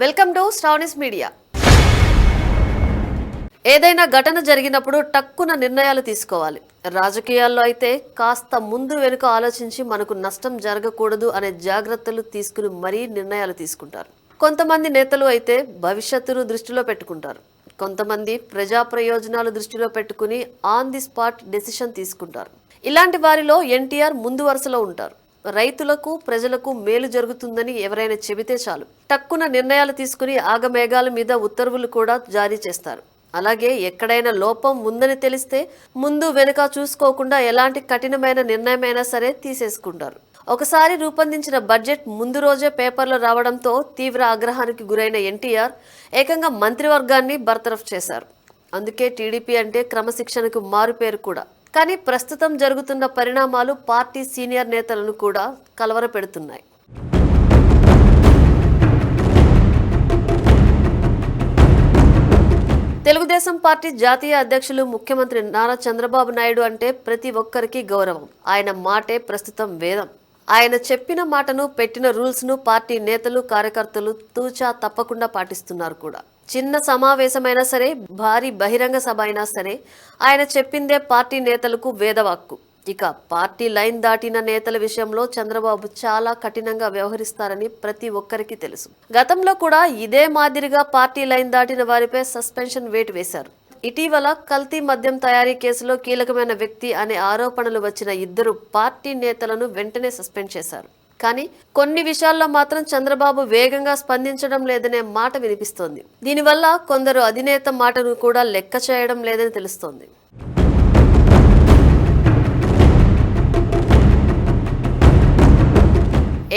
Welcome to Sravani's media. ఏదైనా ఘటన జరిగినప్పుడు టక్కున నిర్ణయాలు తీసుకోవాలి. రాజకీయాల్లో అయితే కాస్త ముందు వెనుక ఆలోచించి మనకు నష్టం జరగకూడదు అనే జాగ్రత్తలు తీసుకుని మరీ నిర్ణయాలు తీసుకుంటారు. కొంతమంది నేతలు అయితే భవిష్యత్తును దృష్టిలో పెట్టుకుంటారు. కొంతమంది ప్రజా ప్రయోజనాలు దృష్టిలో పెట్టుకుని ఆన్ ది స్పాట్ డెసిషన్ తీసుకుంటారు. ఇలాంటి వారిలో ఎన్టీఆర్ ముందు వరుసలో ఉంటారు. రైతులకు ప్రజలకు మేలు జరుగుతుందని ఎవరైనా చెబితే చాలు టక్కున నిర్ణయాలు తీసుకుని ఆగమేఘాల మీద ఉత్తర్వులు కూడా జారీ చేస్తారు. అలాగే ఎక్కడైనా లోపం ఉందని తెలిస్తే ముందు వెనుక చూసుకోకుండా ఎలాంటి కఠినమైన నిర్ణయమైనా సరే తీసేసుకుంటారు. ఒకసారి రూపొందించిన బడ్జెట్ ముందు రోజే పేపర్లో రావడంతో తీవ్ర ఆగ్రహానికి గురైన ఎన్టీఆర్ ఏకంగా మంత్రివర్గాన్ని బర్తరఫ్ చేశారు. అందుకే టీడీపీ అంటే క్రమశిక్షణకు మారుపేరు కూడా. కానీ ప్రస్తుతం జరుగుతున్న పరిణామాలు పార్టీ సీనియర్ నేతలను కూడా కలవరపెడుతున్నాయి. తెలుగుదేశం పార్టీ జాతీయ అధ్యక్షులు ముఖ్యమంత్రి నారా చంద్రబాబు నాయుడు అంటే ప్రతి ఒక్కరికి గౌరవం. ఆయన మాటే ప్రస్తుతం వేదం. ఆయన చెప్పిన మాటను, పెట్టిన రూల్స్ ను పార్టీ నేతలు, కార్యకర్తలు తూచా తప్పకుండా పాటిస్తున్నారు కూడా. చిన్న సమావేశమైనా సరే, భారీ బహిరంగ సభ అయినా సరే ఆయన చెప్పిందే పార్టీ నేతలకు వేదవాక్కు. ఇక పార్టీ లైన్ దాటిన నేతల విషయంలో చంద్రబాబు చాలా కఠినంగా వ్యవహరిస్తారని ప్రతి ఒక్కరికి తెలుసు. గతంలో కూడా ఇదే మాదిరిగా పార్టీ లైన్ దాటిన వారిపై సస్పెన్షన్ వేటు వేశారు. ఇటీవల కల్తీ మద్యం తయారీ కేసులో కీలకమైన వ్యక్తి అనే ఆరోపణలు వచ్చిన ఇద్దరు పార్టీ నేతలను వెంటనే సస్పెండ్ చేశారు. కానీ కొన్ని విషయాల్లో మాత్రం చంద్రబాబు వేగంగా స్పందించడం లేదనే మాట వినిపిస్తోంది. దీనివల్ల కొందరు అధినేత మాటను కూడా లెక్క చేయడం లేదని తెలుస్తోంది.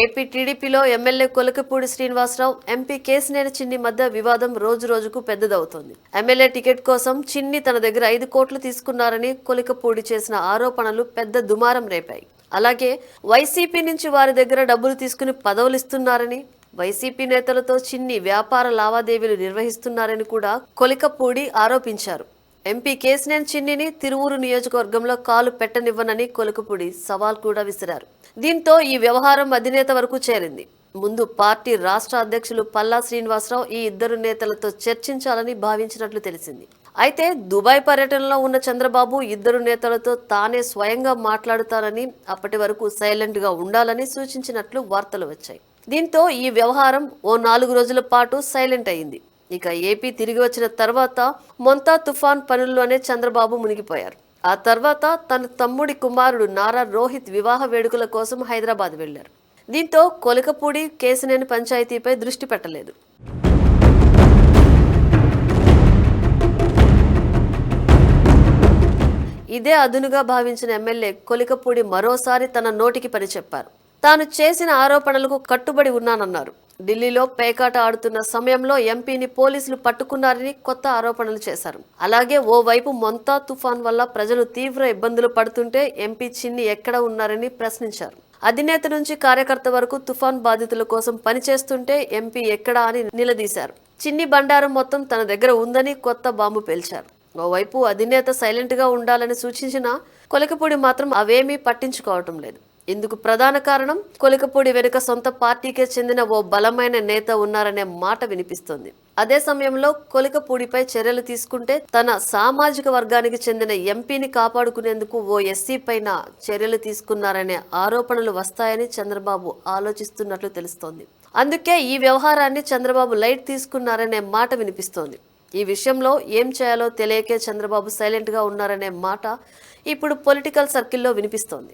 ఏపీ టీడీపీలో ఎమ్మెల్యే కొలికపూడి శ్రీనివాసరావు, ఎంపీ కేశినేని చిన్ని మధ్య వివాదం రోజు రోజుకు పెద్దదవుతోంది. ఎమ్మెల్యే టికెట్ కోసం చిన్ని తన దగ్గర 5 కోట్లు తీసుకున్నారని కొలికపూడి చేసిన ఆరోపణలు పెద్ద దుమారం రేపాయి. అలాగే వైసీపీ నుంచి వారి దగ్గర డబ్బులు తీసుకుని పదవులు ఇస్తున్నారని, వైసీపీ నేతలతో చిన్ని వ్యాపార లావాదేవీలు నిర్వహిస్తున్నారని కూడా కొలికపూడి ఆరోపించారు. ఎంపీ కేశినేని చిన్నిని తిరువూరు నియోజకవర్గంలో కాలు పెట్టనివ్వనని కొలికపూడి సవాల్ కూడా విసిరారు. దీంతో ఈ వ్యవహారం అధినేత వరకు చేరింది. ముందు పార్టీ రాష్ట్ర అధ్యక్షులు పల్లా శ్రీనివాసరావు ఈ ఇద్దరు నేతలతో చర్చించాలని భావించినట్లు తెలిసింది. అయితే దుబాయ్ పర్యటనలో ఉన్న చంద్రబాబు ఇద్దరు నేతలతో తానే స్వయంగా మాట్లాడుతానని, అప్పటి వరకు సైలెంట్ గా ఉండాలని సూచించినట్లు వార్తలు వచ్చాయి. దీంతో ఈ వ్యవహారం ఓ 4 రోజుల పాటు సైలెంట్ అయింది. ఇక ఏపీ తిరిగి వచ్చిన తర్వాత మొంతా తుఫాన్ పనుల్లోనే చంద్రబాబు మునిగిపోయారు. ఆ తర్వాత తన తమ్ముడి కుమారుడు నారా రోహిత్ వివాహ వేడుకల కోసం హైదరాబాద్ వెళ్లారు. దీంతో కొలికపూడి కేశినేని పంచాయతీపై దృష్టి పెట్టలేదు. ఇదే అదునుగా భావించిన ఎమ్మెల్యే కొలికపూడి మరోసారి తన నోటికి పని చెప్పారు. తాను చేసిన ఆరోపణలకు కట్టుబడి ఉన్నానన్నారు. ఢిల్లీలో పేకాట ఆడుతున్న సమయంలో ఎంపీని పోలీసులు పట్టుకున్నారని కొత్త ఆరోపణలు చేశారు. అలాగే ఓవైపు మొంతా తుఫాన్ వల్ల ప్రజలు తీవ్ర ఇబ్బందులు పడుతుంటే ఎంపీ చిన్ని ఎక్కడ ఉన్నారని ప్రశ్నించారు. అధినేత నుంచి కార్యకర్త వరకు తుఫాన్ బాధితుల కోసం పనిచేస్తుంటే ఎంపీ ఎక్కడా అని నిలదీశారు. చిన్ని బండారం మొత్తం తన దగ్గర ఉందని కొత్త బాంబు పేల్చారు. ఓవైపు అధినేత సైలెంట్ గా ఉండాలని సూచించినా కొలికపూడి మాత్రం అవేమీ పట్టించుకోవటం లేదు. ఇందుకు ప్రధాన కారణం కొలికపూడి వెనుక సొంత పార్టీకే చెందిన ఓ బలమైన నేత ఉన్నారనే మాట వినిపిస్తోంది. అదే సమయంలో కొలికపూడిపై చర్యలు తీసుకుంటే తన సామాజిక వర్గానికి చెందిన ఎంపీని కాపాడుకునేందుకు ఓ ఎస్సీ పైన చర్యలు తీసుకున్నారనే ఆరోపణలు వస్తాయని చంద్రబాబు ఆలోచిస్తున్నట్లు తెలుస్తోంది. అందుకే ఈ వ్యవహారాన్ని చంద్రబాబు లైట్ తీసుకున్నారనే మాట వినిపిస్తోంది. ఈ విషయంలో ఏం చేయాలో తెలియకే చంద్రబాబు సైలెంట్ గా ఉన్నారనే మాట ఇప్పుడు పొలిటికల్ సర్కిల్లో వినిపిస్తోంది.